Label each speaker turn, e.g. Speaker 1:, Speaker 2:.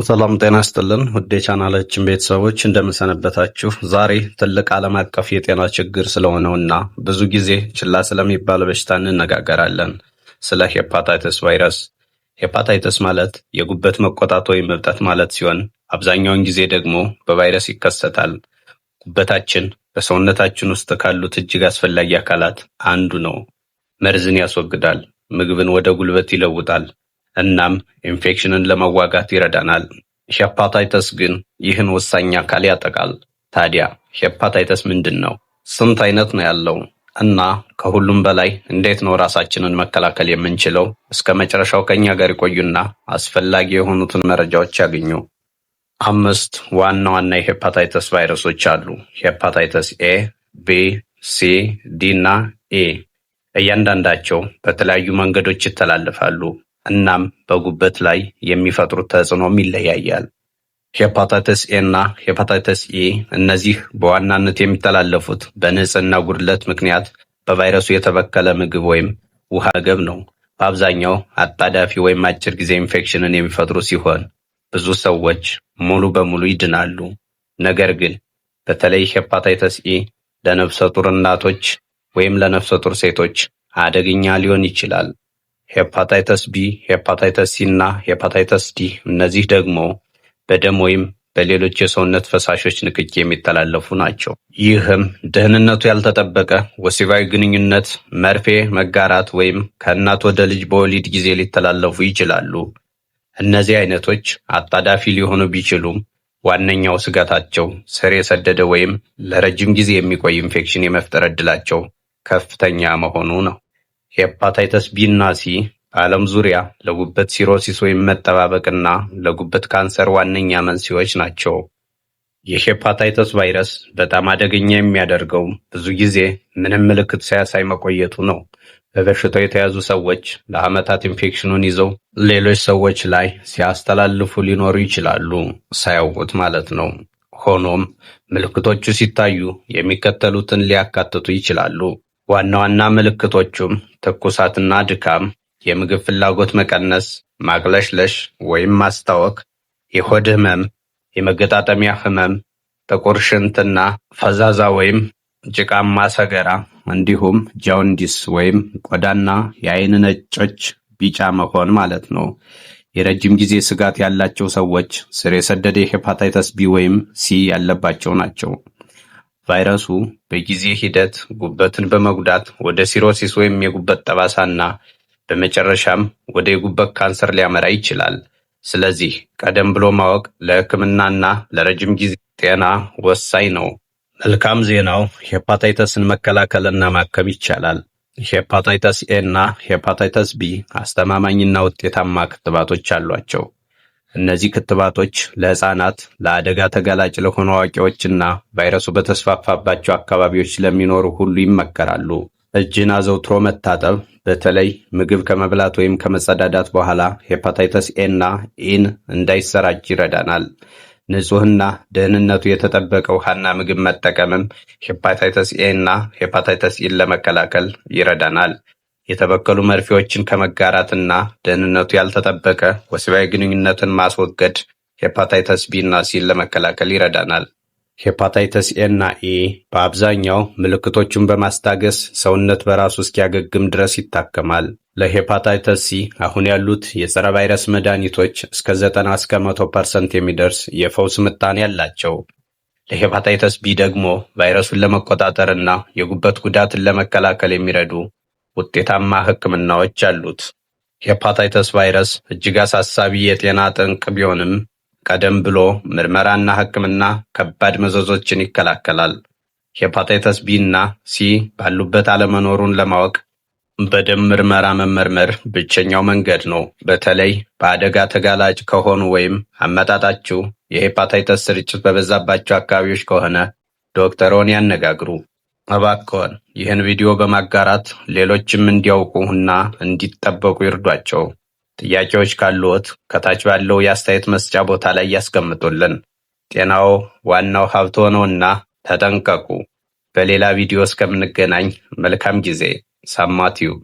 Speaker 1: ሰላም ጤና ይስጥልን ውድ የቻናላችን ቤተሰቦች እንደምንሰነበታችሁ። ዛሬ ትልቅ ዓለም አቀፍ የጤና ችግር ስለሆነውና ብዙ ጊዜ ችላ ስለሚባል በሽታ እንነጋገራለን። ስለ ሄፓታይተስ ቫይረስ። ሄፓታይተስ ማለት የጉበት መቆጣት ወይም እብጠት ማለት ሲሆን አብዛኛውን ጊዜ ደግሞ በቫይረስ ይከሰታል። ጉበታችን በሰውነታችን ውስጥ ካሉት እጅግ አስፈላጊ አካላት አንዱ ነው። መርዝን ያስወግዳል፣ ምግብን ወደ ጉልበት ይለውጣል፣ እናም ኢንፌክሽንን ለመዋጋት ይረዳናል። ሄፓታይተስ ግን ይህን ወሳኝ አካል ያጠቃል። ታዲያ ሄፓታይተስ ምንድን ነው? ስንት አይነት ነው ያለው? እና ከሁሉም በላይ እንዴት ነው ራሳችንን መከላከል የምንችለው? እስከ መጨረሻው ከኛ ጋር ይቆዩና አስፈላጊ የሆኑትን መረጃዎች ያገኙ። 5 ዋና ዋና የሄፓታይተስ ቫይረሶች አሉ። ሄፓታይተስ ኤ፣ ቢ፣ ሲ፣ ዲ እና ኤ። እያንዳንዳቸው በተለያዩ መንገዶች ይተላለፋሉ። እናም በጉበት ላይ የሚፈጥሩት ተጽዕኖም ይለያያል። ሄፓታይተስ ኤ እና ሄፓታይተስ ኢ እነዚህ በዋናነት የሚተላለፉት በንጽህና ጉድለት ምክንያት በቫይረሱ የተበከለ ምግብ ወይም ውሃ መገብ ነው። በአብዛኛው አጣዳፊ ወይም አጭር ጊዜ ኢንፌክሽንን የሚፈጥሩ ሲሆን ብዙ ሰዎች ሙሉ በሙሉ ይድናሉ። ነገር ግን በተለይ ሄፓታይተስ ኢ ለነፍሰ ጡር እናቶች ወይም ለነፍሰ ጡር ሴቶች አደገኛ ሊሆን ይችላል። ሄፓታይተስ ቢ፣ ሄፓታይተስ ሲ እና ሄፓታይተስ ዲ እነዚህ ደግሞ በደም ወይም በሌሎች የሰውነት ፈሳሾች ንክኪ የሚተላለፉ ናቸው። ይህም ደህንነቱ ያልተጠበቀ ወሲባዊ ግንኙነት፣ መርፌ መጋራት ወይም ከእናት ወደ ልጅ በወሊድ ጊዜ ሊተላለፉ ይችላሉ። እነዚህ አይነቶች አጣዳፊ ሊሆኑ ቢችሉም ዋነኛው ስጋታቸው ስር የሰደደ ወይም ለረጅም ጊዜ የሚቆይ ኢንፌክሽን የመፍጠር ዕድላቸው ከፍተኛ መሆኑ ነው። ሄፓታይተስ ቢ እና ሲ በዓለም ዙሪያ ለጉበት ሲሮሲስ ወይም መጠባበቅና ለጉበት ካንሰር ዋነኛ መንስኤዎች ናቸው። የሄፓታይተስ ቫይረስ በጣም አደገኛ የሚያደርገው ብዙ ጊዜ ምንም ምልክት ሳያሳይ መቆየቱ ነው። በበሽታው የተያዙ ሰዎች ለዓመታት ኢንፌክሽኑን ይዘው ሌሎች ሰዎች ላይ ሲያስተላልፉ ሊኖሩ ይችላሉ፣ ሳያውቁት ማለት ነው። ሆኖም ምልክቶቹ ሲታዩ የሚከተሉትን ሊያካትቱ ይችላሉ። ዋና ዋና ምልክቶቹም ትኩሳትና ድካም፣ የምግብ ፍላጎት መቀነስ፣ ማቅለሽለሽ ወይም ማስታወክ፣ የሆድ ህመም፣ የመገጣጠሚያ ህመም፣ ጥቁር ሽንትና ፈዛዛ ወይም ጭቃማ ሰገራ፣ እንዲሁም ጃውንዲስ ወይም ቆዳና የአይን ነጮች ቢጫ መሆን ማለት ነው። የረጅም ጊዜ ስጋት ያላቸው ሰዎች ስር የሰደደ የሄፓታይተስ ቢ ወይም ሲ ያለባቸው ናቸው። ቫይረሱ በጊዜ ሂደት ጉበትን በመጉዳት ወደ ሲሮሲስ ወይም የጉበት ጠባሳና በመጨረሻም ወደ የጉበት ካንሰር ሊያመራ ይችላል። ስለዚህ ቀደም ብሎ ማወቅ ለሕክምናና ለረጅም ጊዜ ጤና ወሳኝ ነው። መልካም ዜናው ሄፓታይተስን መከላከልና ማከም ይቻላል። ሄፓታይተስ ኤ እና ሄፓታይተስ ቢ አስተማማኝና ውጤታማ ክትባቶች አሏቸው። እነዚህ ክትባቶች ለሕፃናት፣ ለአደጋ ተጋላጭ ለሆኑ አዋቂዎችና ቫይረሱ በተስፋፋባቸው አካባቢዎች ለሚኖሩ ሁሉ ይመከራሉ። እጅን አዘውትሮ መታጠብ፣ በተለይ ምግብ ከመብላት ወይም ከመጸዳዳት በኋላ ሄፓታይተስ ኤ እና ኢን እንዳይሰራጭ ይረዳናል። ንጹህና ደህንነቱ የተጠበቀ ውሃና ምግብ መጠቀምም ሄፓታይተስ ኤ እና ሄፓታይተስ ኢን ለመከላከል ይረዳናል። የተበከሉ መርፌዎችን ከመጋራትና ደህንነቱ ያልተጠበቀ ወሲባዊ ግንኙነትን ማስወገድ ሄፓታይተስ ቢ እና ሲን ለመከላከል ይረዳናል። ሄፓታይተስ ኤ እና ኢ በአብዛኛው ምልክቶቹን በማስታገስ ሰውነት በራሱ እስኪያገግም ድረስ ይታከማል። ለሄፓታይተስ ሲ አሁን ያሉት የጸረ ቫይረስ መድኃኒቶች እስከ 90% የሚደርስ የፈውስ ምጣኔ ያላቸው። ለሄፓታይተስ ቢ ደግሞ ቫይረሱን ለመቆጣጠርና የጉበት ጉዳትን ለመከላከል የሚረዱ ውጤታማ ሕክምናዎች አሉት። ሄፓታይተስ ቫይረስ እጅግ አሳሳቢ የጤና ጠንቅ ቢሆንም ቀደም ብሎ ምርመራና ሕክምና ከባድ መዘዞችን ይከላከላል። ሄፓታይተስ ቢ እና ሲ ባሉበት አለመኖሩን ለማወቅ በደም ምርመራ መመርመር ብቸኛው መንገድ ነው። በተለይ በአደጋ ተጋላጭ ከሆኑ ወይም አመጣጣችሁ የሄፓታይተስ ስርጭት በበዛባቸው አካባቢዎች ከሆነ ዶክተሮን ያነጋግሩ። እባክዎን ይህን ቪዲዮ በማጋራት ሌሎችም እንዲያውቁና እንዲጠበቁ ይርዷቸው። ጥያቄዎች ካሉት ከታች ባለው የአስተያየት መስጫ ቦታ ላይ ያስቀምጡልን። ጤናው ዋናው ሀብቶ ነውና ተጠንቀቁ። በሌላ ቪዲዮ እስከምንገናኝ መልካም ጊዜ። ሳማ ቲዩብ